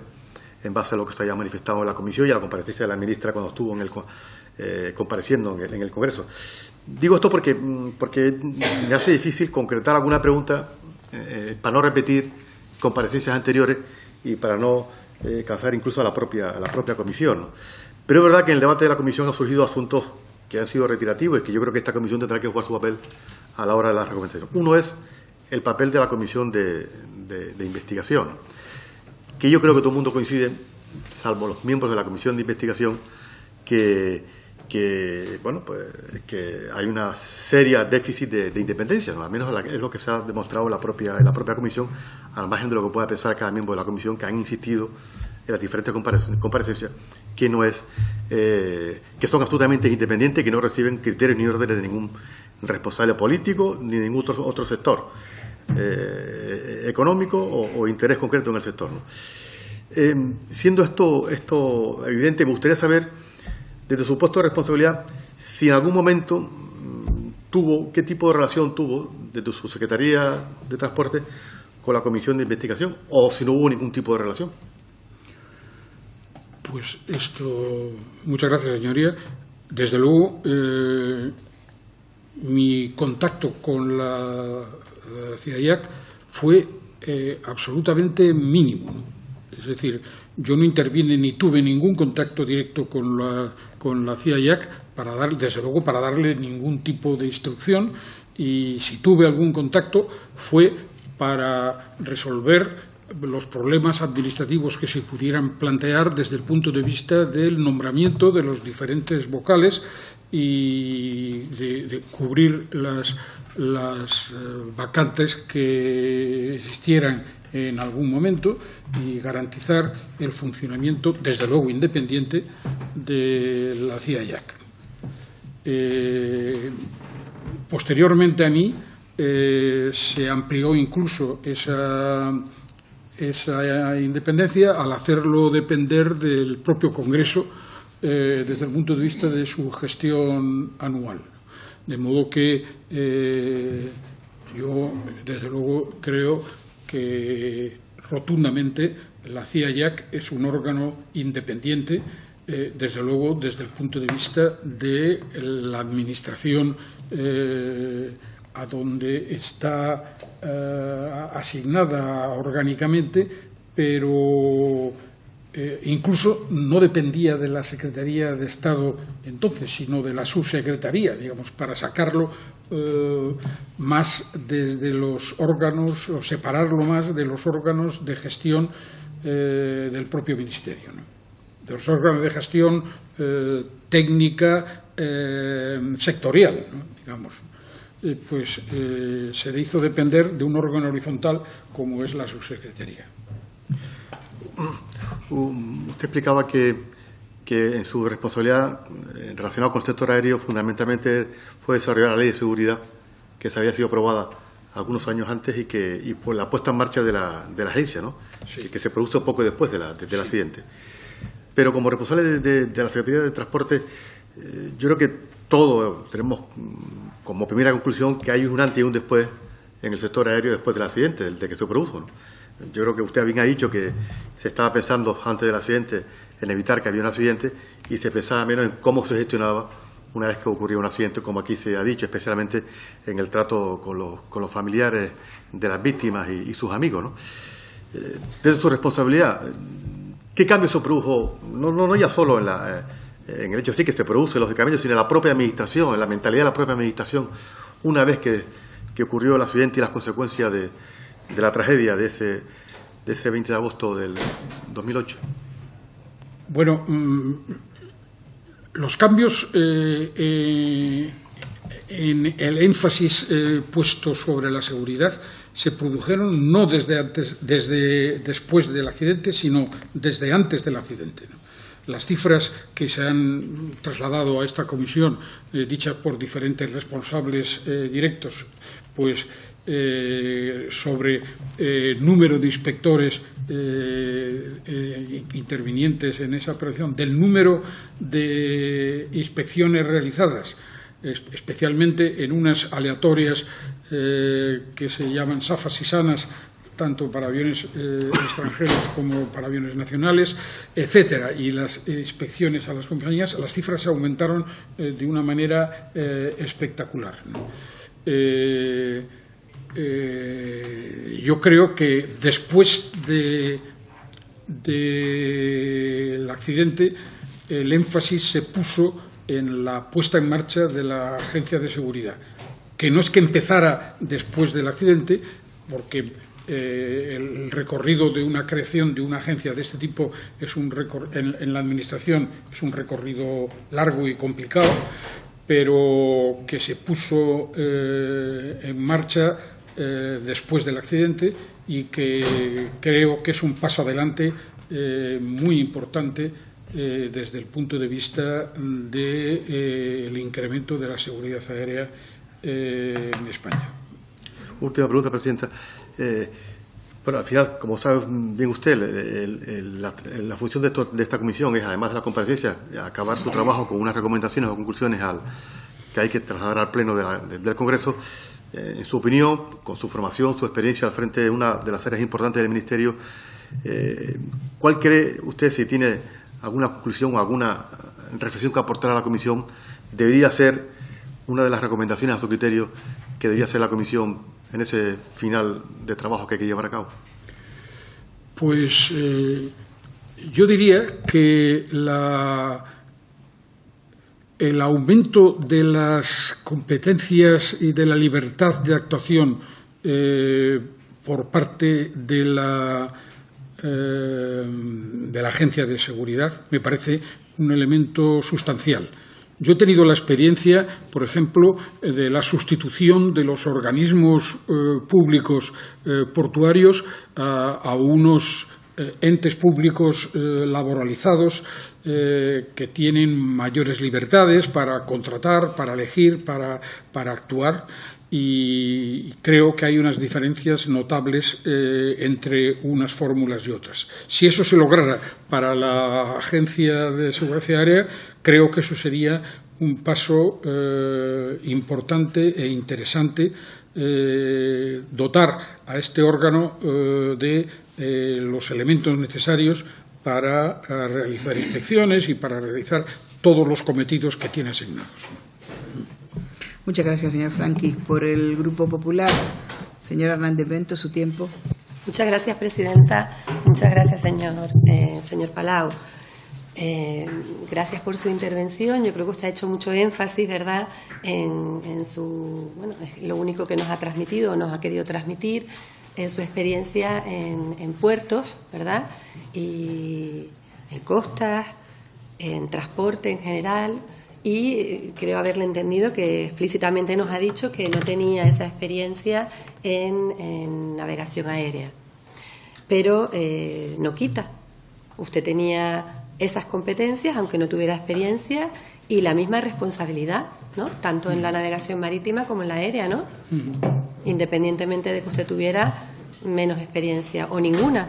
en base a lo que se haya manifestado en la comisión y a la comparecencia de la ministra cuando estuvo compareciendo en el Congreso. Digo esto porque me hace difícil concretar alguna pregunta para no repetir comparecencias anteriores y para no cansar incluso a la propia comisión, ¿no? Pero es verdad que en el debate de la comisión han surgido asuntos que han sido reiterativos y que yo creo que esta comisión tendrá que jugar su papel a la hora de la recomendación. Uno es el papel de la comisión de investigación, que yo creo que todo el mundo coincide, salvo los miembros de la comisión de investigación, que hay una seria déficit de independencia, ¿no? Al menos es lo que se ha demostrado en la propia comisión, al margen de lo que pueda pensar cada miembro de la comisión, que han insistido en las diferentes comparecencias que son absolutamente independientes, que no reciben criterios ni órdenes de ningún responsable político ni de ningún otro sector económico o interés concreto en el sector, ¿no? Siendo esto evidente, me gustaría saber, desde su puesto de responsabilidad, si en algún momento qué tipo de relación tuvo desde su Secretaría de Transporte con la Comisión de Investigación, o si no hubo ningún tipo de relación. Pues muchas gracias, señoría. Desde luego, mi contacto con la CIAIAC fue absolutamente mínimo, ¿no? Es decir, yo no intervine ni tuve ningún contacto directo con la CIA-JAC desde luego para darle ningún tipo de instrucción, y si tuve algún contacto fue para resolver los problemas administrativos que se pudieran plantear desde el punto de vista del nombramiento de los diferentes vocales y de cubrir las vacantes que existieran en algún momento y garantizar el funcionamiento, desde luego independiente, de la CIA-JAC. Posteriormente a mí se amplió incluso esa independencia al hacerlo depender del propio Congreso desde el punto de vista de su gestión anual. De modo que yo, desde luego, creo que rotundamente la CIA-JAC es un órgano independiente, desde luego desde el punto de vista de la administración a donde está asignada orgánicamente, pero incluso no dependía de la Secretaría de Estado entonces, sino de la subsecretaría, digamos, para sacarlo más desde los órganos, o separarlo más de los órganos de gestión del propio Ministerio, ¿no? De los órganos de gestión técnica sectorial, ¿no? Digamos. Se hizo depender de un órgano horizontal como es la subsecretaría. Usted explicaba que en su responsabilidad relacionada con el sector aéreo fundamentalmente fue desarrollar la ley de seguridad que se había sido aprobada algunos años antes y por la puesta en marcha de la agencia, ¿no? Sí. Que se produjo poco después del accidente. Pero como responsable de la Secretaría de Transporte, yo creo que todos tenemos como primera conclusión que hay un antes y un después en el sector aéreo después del accidente, del que se produjo, ¿no? Yo creo que usted bien ha dicho que se estaba pensando antes del accidente en evitar que había un accidente y se pensaba menos en cómo se gestionaba una vez que ocurría un accidente, como aquí se ha dicho, especialmente en el trato con los familiares de las víctimas y sus amigos, ¿no? Desde su responsabilidad, ¿qué cambio se produjo? No ya solo en el hecho sí que se produce, lógicamente, sino en la propia administración, en la mentalidad de la propia administración, una vez que ocurrió el accidente y las consecuencias de la tragedia de ese 20 de agosto del 2008. Bueno, los cambios en el énfasis puesto sobre la seguridad se produjeron no desde después del accidente, sino desde antes del accidente, ¿no? Las cifras que se han trasladado a esta comisión, dichas por diferentes responsables directos, pues sobre número de inspectores intervinientes en esa operación, del número de inspecciones realizadas, especialmente en unas aleatorias que se llaman SAFAS y SANAS, tanto para aviones extranjeros como para aviones nacionales, etcétera, y las inspecciones a las compañías, las cifras se aumentaron de una manera espectacular, ¿no? Yo creo que después del accidente el énfasis se puso en la puesta en marcha de la agencia de seguridad, que no es que empezara después del accidente, porque el recorrido de una creación de una agencia de este tipo es en la administración es un recorrido largo y complicado, pero que se puso en marcha después del accidente y que creo que es un paso adelante muy importante desde el punto de vista del incremento de la seguridad aérea en España. Última pregunta, Presidenta. Bueno, al final, como sabe bien usted, la función de esta comisión es, además de la comparecencia, acabar su trabajo con unas recomendaciones o conclusiones que hay que trasladar al Pleno del Congreso. En su opinión, con su formación, su experiencia al frente de una de las áreas importantes del Ministerio, ¿cuál cree usted, si tiene alguna conclusión o alguna reflexión que aportar a la comisión, debería ser una de las recomendaciones a su criterio que debería hacer la comisión en ese final de trabajo que hay que llevar a cabo? Pues yo diría que el aumento de las competencias y de la libertad de actuación por parte de la Agencia de Seguridad me parece un elemento sustancial. Yo he tenido la experiencia, por ejemplo, de la sustitución de los organismos públicos portuarios a unos entes públicos laboralizados que tienen mayores libertades para contratar, para elegir, para actuar, y creo que hay unas diferencias notables entre unas fórmulas y otras. Si eso se lograra para la Agencia de Seguridad Aérea, creo que eso sería un paso importante e interesante, dotar a este órgano de los elementos necesarios para realizar inspecciones y para realizar todos los cometidos que tiene asignados. Muchas gracias, señor Franqui. Por el Grupo Popular, señora Hernández Bento, su tiempo. Muchas gracias, presidenta. Muchas gracias, señor Palau. Gracias por su intervención. Yo creo que usted ha hecho mucho énfasis, ¿verdad?, en su, bueno, es lo único que nos ha transmitido, nos ha querido transmitir, en su experiencia en puertos, ¿verdad?, y en costas, en transporte en general, y creo haberle entendido que explícitamente nos ha dicho que no tenía esa experiencia en navegación aérea. Pero no quita. Usted tenía esas competencias, aunque no tuviera experiencia, y la misma responsabilidad, ¿no?, tanto en la navegación marítima como en la aérea, ¿no? Independientemente de que usted tuviera menos experiencia o ninguna.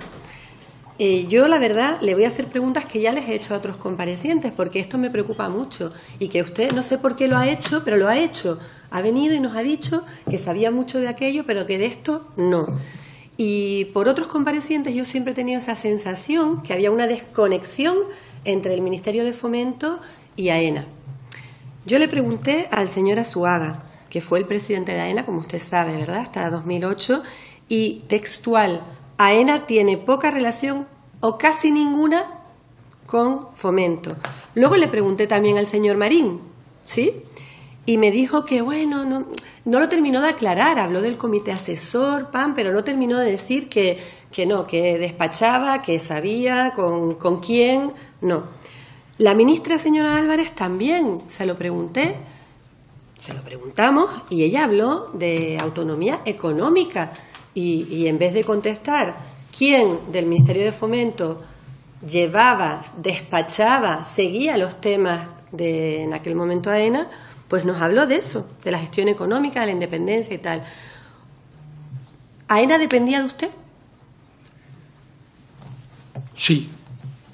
Yo, la verdad, le voy a hacer preguntas que ya les he hecho a otros comparecientes, porque esto me preocupa mucho, y que usted, no sé por qué lo ha hecho, pero lo ha hecho. Ha venido y nos ha dicho que sabía mucho de aquello, pero que de esto no. Y por otros comparecientes yo siempre he tenido esa sensación que había una desconexión entre el Ministerio de Fomento y AENA. Yo le pregunté al señor Azuaga, que fue el presidente de AENA, como usted sabe, ¿verdad?, hasta 2008, y textual: AENA tiene poca relación o casi ninguna con Fomento. Luego le pregunté también al señor Marín, ¿sí?, y me dijo que, bueno, no lo terminó de aclarar, habló del comité asesor, pero no terminó de decir que no, que despachaba, que sabía con quién, no. La ministra, señora Álvarez, también se lo pregunté, se lo preguntamos, y ella habló de autonomía económica, y en vez de contestar quién del Ministerio de Fomento llevaba, despachaba, seguía los temas de, en aquel momento, AENA, pues nos habló de eso, de la gestión económica, de la independencia y tal. ¿AENA dependía de usted? Sí.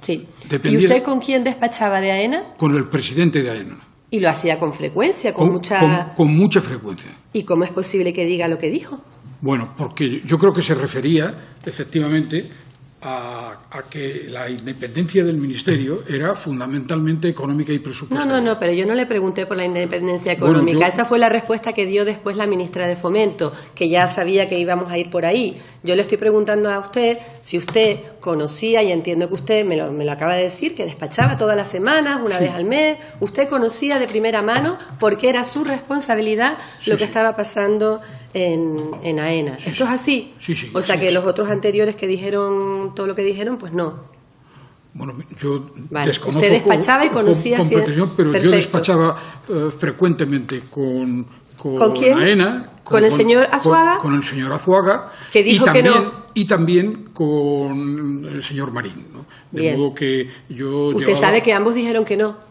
Sí. Dependía. ¿Y usted con quién despachaba de AENA? Con el presidente de AENA. Y lo hacía con frecuencia, con mucha frecuencia. ¿Y cómo es posible que diga lo que dijo? Bueno, porque yo creo que se refería, efectivamente, a que la independencia del Ministerio era fundamentalmente económica y presupuestaria. No, pero yo no le pregunté por la independencia económica. Esa fue la respuesta que dio después la ministra de Fomento, que ya sabía que íbamos a ir por ahí. Yo le estoy preguntando a usted si usted conocía, y entiendo que usted me lo acaba de decir, que despachaba todas las semanas, una vez al mes. ¿Usted conocía de primera mano, porque era su responsabilidad, lo que estaba pasando en AENA? ¿Esto es así? Sí. O sea que los otros anteriores que dijeron todo lo que dijeron, pues no. Bueno, yo desconozco. Usted despachaba y conocía... con precisión, pero perfecto. yo despachaba frecuentemente con quién? AENA. ¿Con el señor Azuaga? Con el señor Azuaga. Que dijo y también, que no. Y también con el señor Marín, ¿no? De modo que yo ¿Usted sabe que ambos dijeron que no?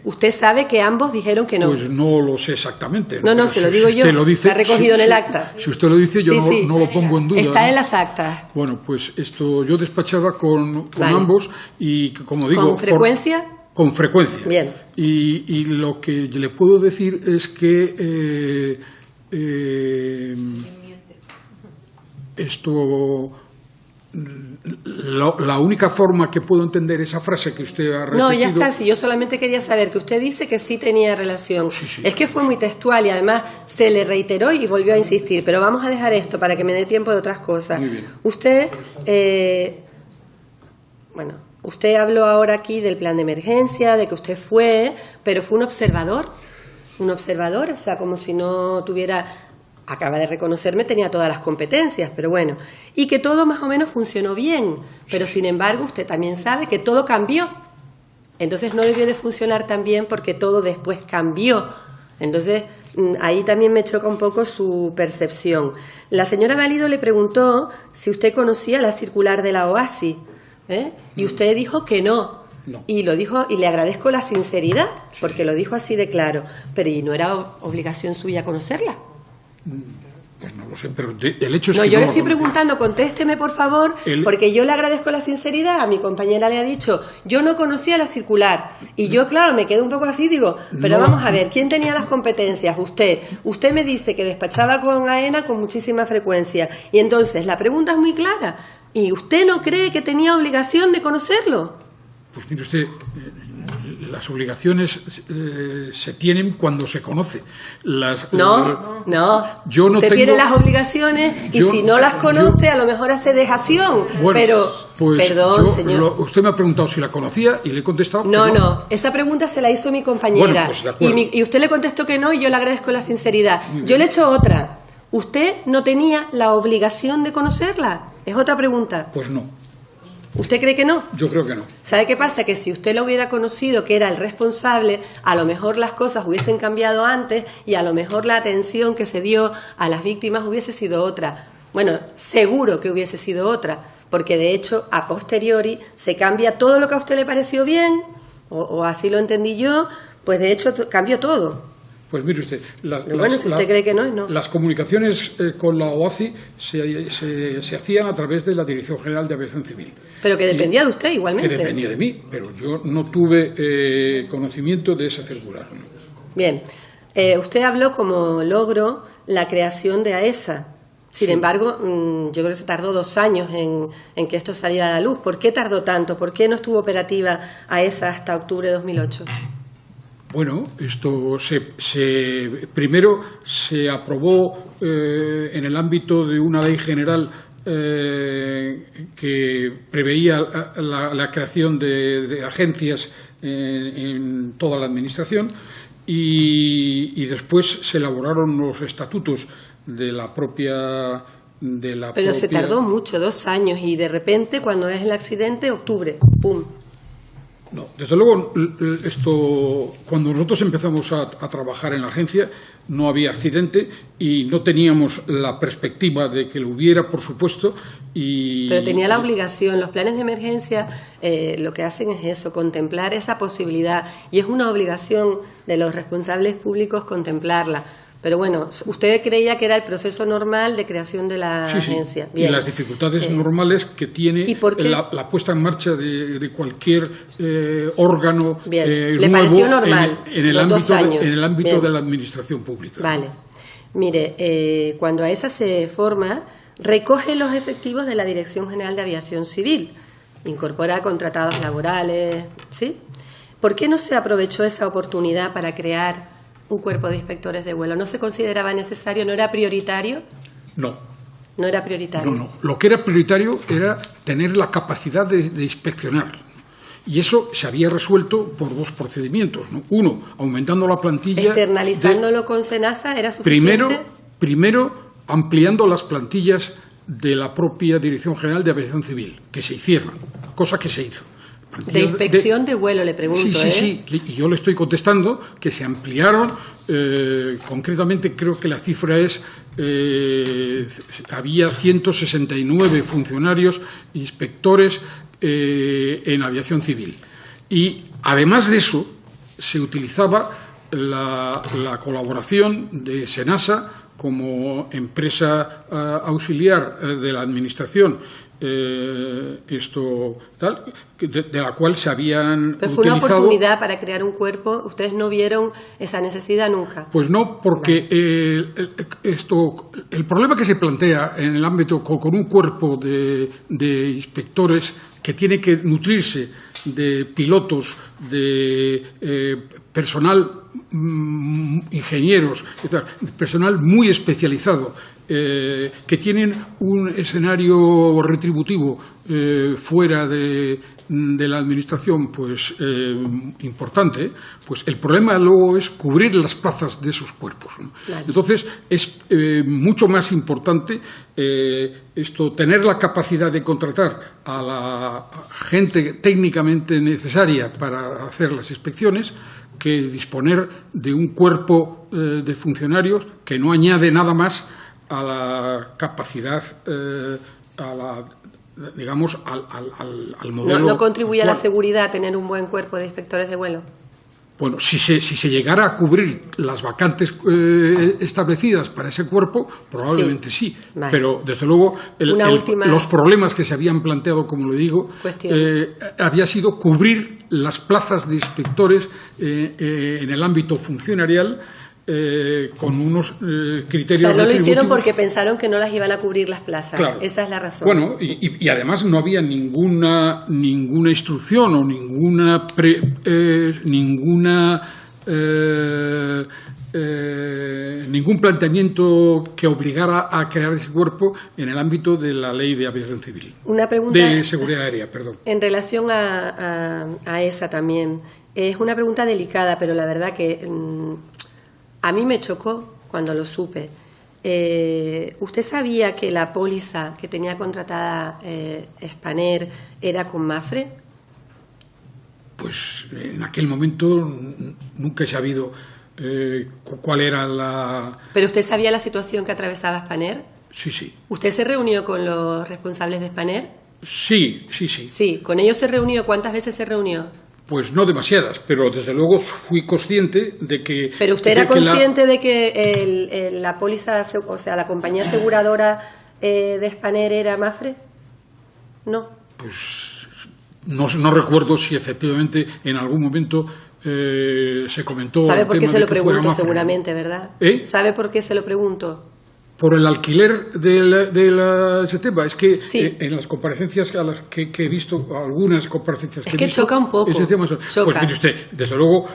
¿Usted sabe que ambos dijeron que no? Pues no lo sé exactamente. No, se lo digo yo. Está recogido en el acta. Si usted lo dice, yo no lo pongo en duda. Está en las actas. Bueno, pues esto yo despachaba con ambos, y como digo... ¿Con frecuencia? Con frecuencia. Bien. Y lo que le puedo decir es que esto la única forma que puedo entender esa frase que usted ha repetido... No, ya está, sí, yo solamente quería saber que usted dice que sí tenía relación. Sí. Es que fue muy textual y además se le reiteró y volvió a insistir, pero vamos a dejar esto para que me dé tiempo de otras cosas. Muy bien. Usted, usted habló ahora aquí del plan de emergencia, de que usted fue, pero fue un observador, o sea, como si no tuviera... Acaba de reconocerme, tenía todas las competencias, pero bueno, y que todo más o menos funcionó bien, pero sin embargo usted también sabe que todo cambió, entonces no debió de funcionar tan bien porque todo después cambió, entonces ahí también me choca un poco su percepción. La señora Valido le preguntó si usted conocía la circular de la OASI, y usted dijo que no. No. Y lo dijo, y le agradezco la sinceridad, porque lo dijo así de claro, pero ¿y no era obligación suya conocerla? Pues no lo sé, pero el hecho es no, que... yo no le estoy lo preguntando, contésteme por favor, porque yo le agradezco la sinceridad. A mi compañera le ha dicho, yo no conocía la circular. Y yo, claro, me quedo un poco así, digo, pero no, vamos a ver, ¿quién tenía las competencias? Usted. Usted me dice que despachaba con AENA con muchísima frecuencia. Y entonces, la pregunta es muy clara. ¿Y usted no cree que tenía obligación de conocerlo? Pues mire usted, las obligaciones se tienen cuando se conoce. No. Yo no usted tengo, tiene las obligaciones y si no las conoce, a lo mejor hace dejación. Bueno, pero, pues perdón, señor. Usted me ha preguntado si la conocía y le he contestado No, que no. Esta pregunta se la hizo mi compañera. Bueno, pues de acuerdo. Y usted le contestó que no y yo le agradezco la sinceridad. Yo le he hecho otra. ¿Usted no tenía la obligación de conocerla? Es otra pregunta. Pues no. ¿Usted cree que no? Yo creo que no. ¿Sabe qué pasa? Que si usted lo hubiera conocido, que era el responsable, a lo mejor las cosas hubiesen cambiado antes y a lo mejor la atención que se dio a las víctimas hubiese sido otra. Bueno, seguro que hubiese sido otra, porque de hecho, a posteriori, se cambia todo lo que a usted le pareció bien, o así lo entendí yo, pues de hecho cambió todo. Pues mire usted, si usted cree que no, no. Las comunicaciones con la OACI se hacían a través de la Dirección General de Aviación Civil. Pero que dependía de usted igualmente. Que dependía de mí, pero yo no tuve conocimiento de esa circular. Bien, usted habló como logro la creación de AESA. Sin embargo, yo creo que se tardó 2 años en que esto saliera a la luz. ¿Por qué tardó tanto? ¿Por qué no estuvo operativa AESA hasta octubre de 2008? Bueno, esto primero se aprobó en el ámbito de una ley general que preveía la creación de agencias en toda la administración y después se elaboraron los estatutos de la propia... Pero se tardó mucho, 2 años, y de repente, cuando es el accidente, octubre, ¡pum! No, desde luego, cuando nosotros empezamos a trabajar en la agencia, no había accidente y no teníamos la perspectiva de que lo hubiera, por supuesto. Pero tenía la obligación. Los planes de emergencia lo que hacen es eso, contemplar esa posibilidad. Y es una obligación de los responsables públicos contemplarla. Pero bueno, usted creía que era el proceso normal de creación de la agencia. Bien. Y las dificultades normales que tiene la puesta en marcha de cualquier órgano ¿Le nuevo pareció normal en el ámbito de la administración pública. Vale. Mire, cuando AESA se forma, recoge los efectivos de la Dirección General de Aviación Civil, incorpora contratados laborales, ¿sí? ¿Por qué no se aprovechó esa oportunidad para crear un cuerpo de inspectores de vuelo? ¿No se consideraba necesario? ¿No era prioritario? No. ¿No era prioritario? No. Lo que era prioritario era tener la capacidad de inspeccionar. Y eso se había resuelto por 2 procedimientos, ¿no? Uno, aumentando la plantilla... ¿Externalizándolo con SENASA era suficiente? Primero, ampliando las plantillas de la propia Dirección General de Aviación Civil, que se hicieron, cosa que se hizo. De inspección de vuelo, le pregunto. Sí, y yo le estoy contestando que se ampliaron, concretamente creo que la cifra es, había 169 funcionarios, inspectores en aviación civil. Y además de eso, se utilizaba la colaboración de SENASA como empresa auxiliar de la Administración esto tal, de la cual se habían Pero fue utilizado. una oportunidad para crear un cuerpo. ¿Ustedes no vieron esa necesidad nunca? Pues no, porque el problema que se plantea en el ámbito con un cuerpo de inspectores que tiene que nutrirse de pilotos, de personal, ingenieros, personal muy especializado, que tienen un escenario retributivo fuera de la administración pues importante, pues el problema luego es cubrir las plazas de esos cuerpos, ¿no? Claro. Entonces es mucho más importante tener la capacidad de contratar a la gente técnicamente necesaria para hacer las inspecciones, que disponer de un cuerpo de funcionarios que no añade nada más a la capacidad, digamos, al modelo. ¿No contribuye a la actual. seguridad tener un buen cuerpo de inspectores de vuelo? Bueno, si se llegara a cubrir las vacantes establecidas para ese cuerpo, probablemente sí. Vale. Pero, desde luego, los problemas que se habían planteado, como le digo, había sido cubrir las plazas de inspectores en el ámbito funcionarial con unos criterios. O sea, no lo hicieron porque pensaron que no las iban a cubrir las plazas. Claro. Esa es la razón. Bueno, y además no había ninguna instrucción o ningún planteamiento que obligara a crear ese cuerpo en el ámbito de la Ley de Aviación Civil. Una pregunta de seguridad aérea, perdón. En relación a esa también. Es una pregunta delicada, pero la verdad que a mí me chocó cuando lo supe. ¿Usted sabía que la póliza que tenía contratada Spanair era con Mapfre? Pues en aquel momento nunca he sabido cuál era la... ¿Pero usted sabía la situación que atravesaba Spanair? Sí, sí. ¿Usted se reunió con los responsables de Spanair? Sí. Sí, ¿con ellos se reunió? ¿Cuántas veces se reunió? Pues no demasiadas, pero desde luego fui consciente de que... ¿Pero usted era consciente de que la póliza, o sea, la compañía aseguradora de Spanair era Mapfre? No. Pues no recuerdo si efectivamente en algún momento se comentó... ¿Sabe por qué se lo pregunto seguramente, verdad? ¿Sabe por qué se lo pregunto? Por el alquiler de ese tema. Es que sí. En las comparecencias a las que he visto, algunas comparecencias que he visto, choca un poco. Ese tema, choca. Pues mire usted, desde luego,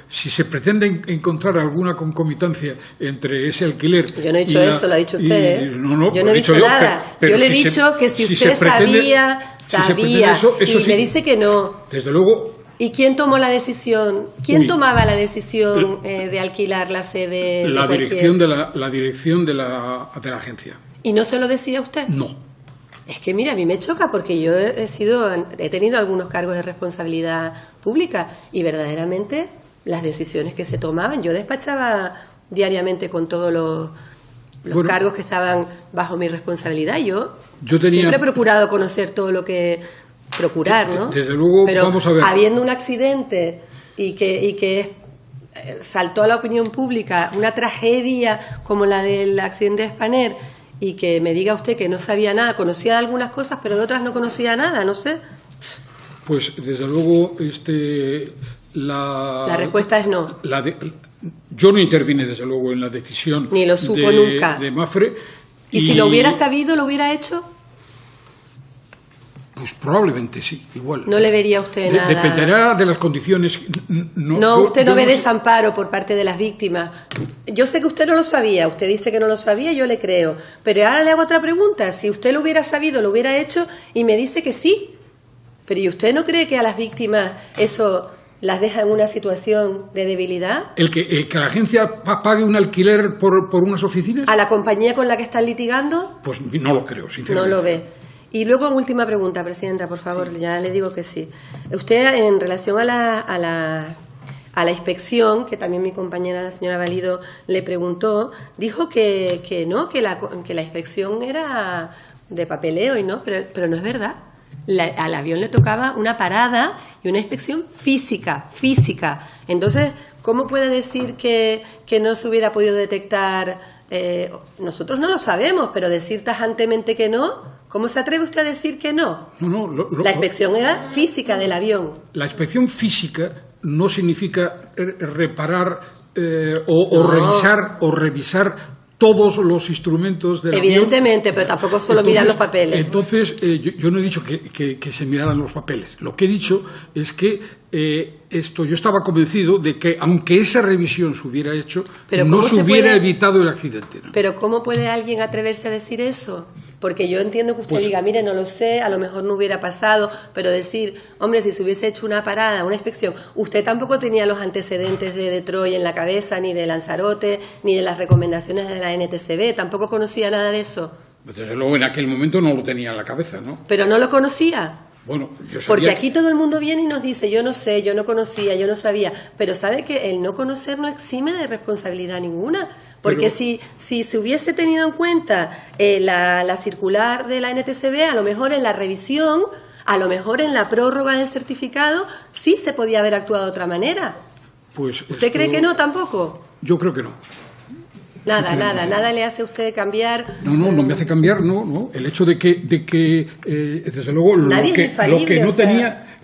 si se pretende encontrar alguna concomitancia entre ese alquiler... Yo no he dicho eso, lo ha dicho usted. Yo no he dicho nada. Pero yo le he dicho que si usted sabía, y me dice que no. Desde luego... ¿Y quién tomó la decisión? ¿Quién tomaba la decisión de alquilar la sede? La dirección de la agencia. ¿Y no se lo decía usted? No. Es que mira, a mí me choca porque yo he tenido algunos cargos de responsabilidad pública y verdaderamente las decisiones que se tomaban, yo despachaba diariamente con todos los cargos que estaban bajo mi responsabilidad. Yo siempre he procurado conocer todo lo que... ¿no? Desde luego, pero vamos a ver. Habiendo un accidente y que saltó a la opinión pública una tragedia como la del accidente de Spanair y que me diga usted que no sabía nada, conocía de algunas cosas, pero de otras no conocía nada, no sé. Pues desde luego, la respuesta es no. Yo no intervine desde luego en la decisión. Ni lo supo nunca. De Mapfre. ¿Y si lo hubiera sabido, lo hubiera hecho? Pues probablemente sí, igual. ¿No le vería usted nada? Dependerá de las condiciones. Usted no ve desamparo por parte de las víctimas. Yo sé que usted no lo sabía, usted dice que no lo sabía, yo le creo. Pero ahora le hago otra pregunta. Si usted lo hubiera sabido, lo hubiera hecho y me dice que sí. Pero ¿y usted no cree que a las víctimas eso las deja en una situación de debilidad? ¿El que la agencia pague un alquiler por unas oficinas? ¿A la compañía con la que están litigando? Pues no lo creo, sinceramente. No lo ve. Y luego, última pregunta, Presidenta, por favor, sí. Ya le digo que sí. Usted, en relación a la inspección, que también mi compañera, la señora Valido, le preguntó, dijo que no, que la inspección era de papeleo, y no, pero no es verdad. Al avión le tocaba una parada y una inspección física. Entonces, ¿cómo puede decir que no se hubiera podido detectar nosotros no lo sabemos, pero decir tajantemente que no, ¿cómo se atreve usted a decir que no? No, la inspección era física del avión. La inspección física no significa reparar o revisar todos los instrumentos del avión. Evidentemente, pero tampoco solo mirar los papeles. Entonces, yo no he dicho que se miraran los papeles. Lo que he dicho es que yo estaba convencido de que, aunque esa revisión se hubiera hecho, no se hubiera evitado el accidente, ¿no? Pero ¿cómo puede alguien atreverse a decir eso? Porque yo entiendo que usted diga, mire, no lo sé, a lo mejor no hubiera pasado, pero decir, hombre, si se hubiese hecho una parada, una inspección, usted tampoco tenía los antecedentes de Detroit en la cabeza, ni de Lanzarote, ni de las recomendaciones de la NTSB, tampoco conocía nada de eso. Desde luego, en aquel momento no lo tenía en la cabeza, ¿no? Pero no lo conocía. Bueno, yo sabía. Porque aquí todo el mundo viene y nos dice, yo no sé, yo no conocía, yo no sabía, pero sabe que el no conocer no exime de responsabilidad ninguna. Porque si se hubiese tenido en cuenta la circular de la NTSB, a lo mejor en la revisión, a lo mejor en la prórroga del certificado, sí se podía haber actuado de otra manera. Pues ¿Usted cree que no tampoco? Yo creo que no. Nada le hace a usted cambiar. No me hace cambiar, no. El hecho de que desde luego,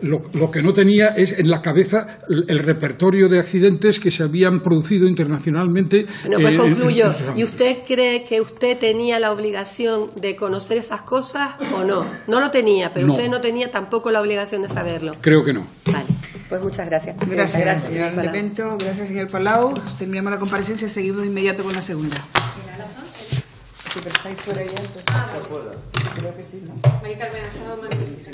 lo que no tenía es en la cabeza el repertorio de accidentes que se habían producido internacionalmente. Bueno, pues concluyo. ¿Y usted cree que usted tenía la obligación de conocer esas cosas o no? No lo tenía, pero usted no tenía tampoco la obligación de saberlo. Creo que no. Vale, pues muchas gracias. Gracias, señor Elemento. Gracias, señor Palau. Terminamos la comparecencia, seguimos de inmediato con la segunda. ¿A las 11? Sí, pero estáis fuera ya, entonces. Creo que sí, ¿no? Mari Carmen, ha estado magnífica.